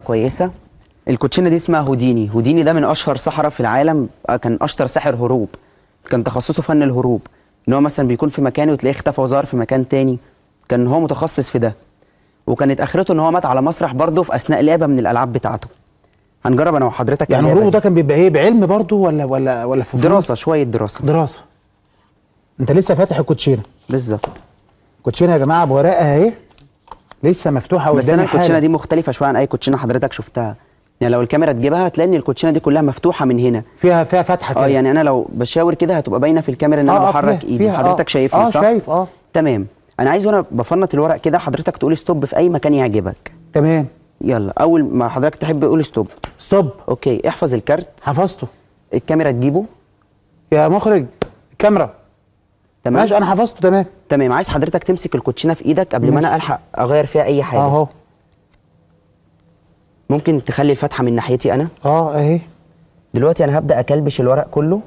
كويسه. الكوتشينه دي اسمها هوديني. هوديني ده من اشهر سحرة في العالم، كان اشطر ساحر هروب، كان تخصصه فن الهروب، ان هو مثلا بيكون في مكان وتلاقيه اختفى وظهر في مكان تاني، كان هو متخصص في ده. وكانت اخرته ان هو مات على مسرح برضه في اثناء لعبه من الالعاب بتاعته. هنجرب انا وحضرتك يعني هروبه ده كان بيبقى ايه، بعلم برضه ولا في دراسه؟ شويه دراسه. دراسه. انت لسه فاتح الكوتشينه؟ بالظبط. الكوتشينه يا جماعه بورقها اهي لسه مفتوحه قدامي. بس انا الكوتشينه دي مختلفه شويه عن اي كوتشينه حضرتك شفتها. يعني لو الكاميرا تجيبها هتلاقي ان الكوتشينه دي كلها مفتوحه من هنا، فيها فتحه كده. يعني انا لو بشاور كده هتبقى باينه في الكاميرا ان انا بحرك ايدي. حضرتك شايفني صح؟ شايف. تمام. انا عايز وانا بفنط الورق كده حضرتك تقول ستوب في اي مكان يعجبك. تمام. يلا اول ما حضرتك تحب قول ستوب. ستوب. اوكي. احفظ الكارت. حفظته. الكاميرا تجيبه يا مخرج الكاميرا. تمام ماشي انا حفظته. تمام. تمام. عايز حضرتك تمسك الكوتشينه في ايدك قبل ما انا الحق اغير فيها اي حاجه. اهو. ممكن تخلي الفتحه من ناحيتي انا؟ اهي. دلوقتي انا هبدا اكلبش الورق كله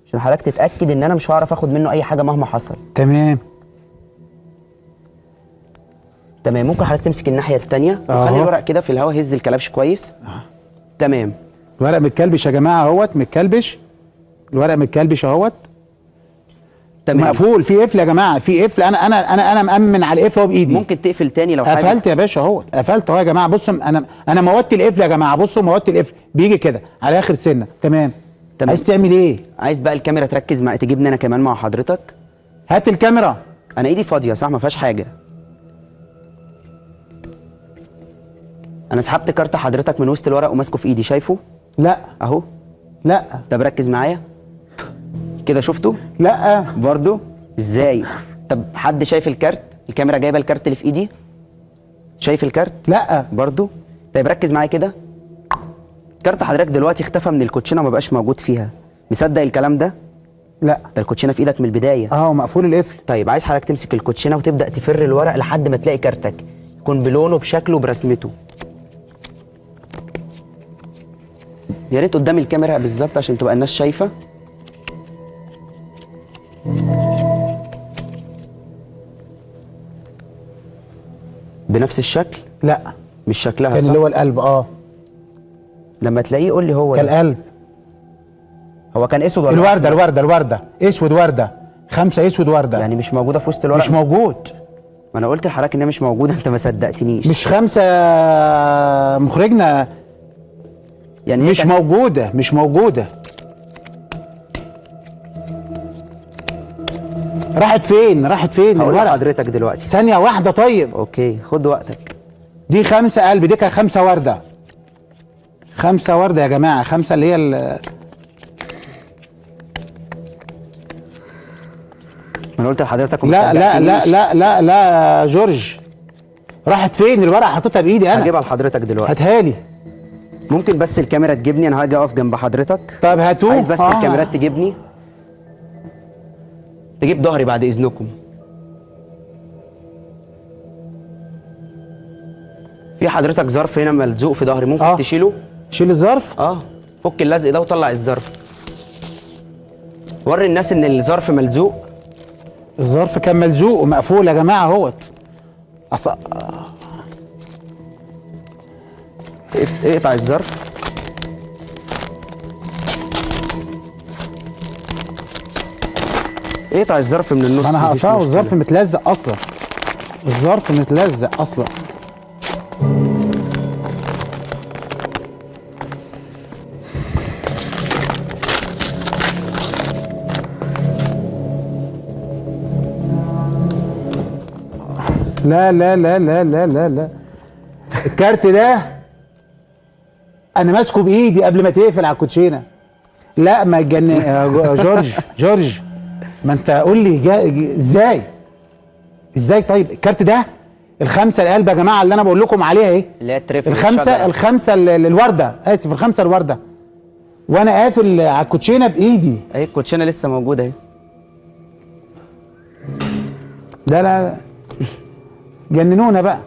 عشان حضرتك تتاكد ان انا مش هعرف اخد منه اي حاجه مهما حصل. تمام. ممكن حضرتك تمسك الناحيه الثانيه وخلي الورق كده في الهواء، هز الكلبش كويس. تمام. الورق متكلبش يا جماعه اهوت، متكلبش الورق، متكلبش اهوت. تمام. مقفول، في قفل يا جماعه، في قفل. انا مأمن على القفل اهو بايدي. ممكن تقفل تاني لو حابب. قفلت يا باشا اهوت، قفلت اهو يا جماعه. بصوا انا موتت القفل يا جماعه، بصوا موتت القفل بيجي كده على اخر سنه. تمام. عايز تعمل ايه؟ عايز بقى الكاميرا تركز مع تجيبني انا كمان مع حضرتك. هات الكاميرا. انا ايدي فاضيه صح، ما فيهاش حاجه. انا سحبت كارت حضرتك من وسط الورق وماسكه في ايدي، شايفه؟ لا اهو. لا. طب ركز معايا كده، شفته؟ لا برضو. ازاي؟ طب حد شايف الكارت؟ الكاميرا جايبه الكارت اللي في ايدي، شايف الكارت؟ لا برضو. طيب ركز معايا كده. كارت حضرتك دلوقتي اختفى من الكوتشينه وما بقاش موجود فيها، مصدق الكلام ده؟ لا. ده الكوتشينه في ايدك من البدايه. مقفول القفل. طيب عايز حضرتك تمسك الكوتشينه وتبدا تفر الورق لحد ما تلاقي كارتك يكون بلونه بشكله برسمته. يا ريت قدام الكاميرا بالظبط عشان تبقى الناس شايفه. بنفس الشكل؟ لا مش شكلها كان صح؟ اللي هو القلب. لما تلاقيه قول لي هو كان القلب. هو كان اسود ولا الورده اسود، ورده 5 اسود ورده. يعني مش موجوده في وسط الورق؟ مش موجود. ما انا قلت لحضرتك انها مش موجوده، انت ما صدقتنيش. مش 5 مخرجنا، يعني مش موجوده، مش موجوده. راحت فين؟ هقول لحضرتك دلوقتي. ثانيه واحده. طيب اوكي خد وقتك. دي 5 قلب، دي كانت 5 ورده. 5 ورده يا جماعه، 5 اللي هي ما انا قلت لحضرتك لا لا لا لا لا لا جورج. راحت فين الورقه؟ حطيتها بايدي انا. هجيبها لحضرتك دلوقتي. هاتها لي. ممكن بس الكاميرا تجيبني، انا هاجي اقف جنب حضرتك. طب هاتوه. عايز بس الكاميرات تجيبني، تجيب ظهري بعد اذنكم. في حضرتك ظرف هنا ملزوق في ظهري، ممكن تشيله؟ شيل الظرف. فك اللزق ده وطلع الظرف. وري الناس ان الظرف ملزوق. الظرف كان ملزوق ومقفول يا جماعه اهوت. اقطع الظرف. اقطع الظرف من النص. انا هقطعه، الظرف متلزق اصلا. الظرف متلزق اصلا. لا لا لا لا لا لا لا. الكارت ده انا ماسكه بايدي قبل ما تقفل على الكوتشينه. لا ما تجنن جورج. ما انت قول لي ازاي طيب الكارت ده ال5 القلب يا جماعه اللي انا بقول لكم عليها ايه؟ اللي هي التريفل. الخمسه الورده، اسف، ال5 الورده، وانا قافل على الكوتشينه بايدي. اهي الكوتشينه لسه موجوده اهي. لا جننونا بقى.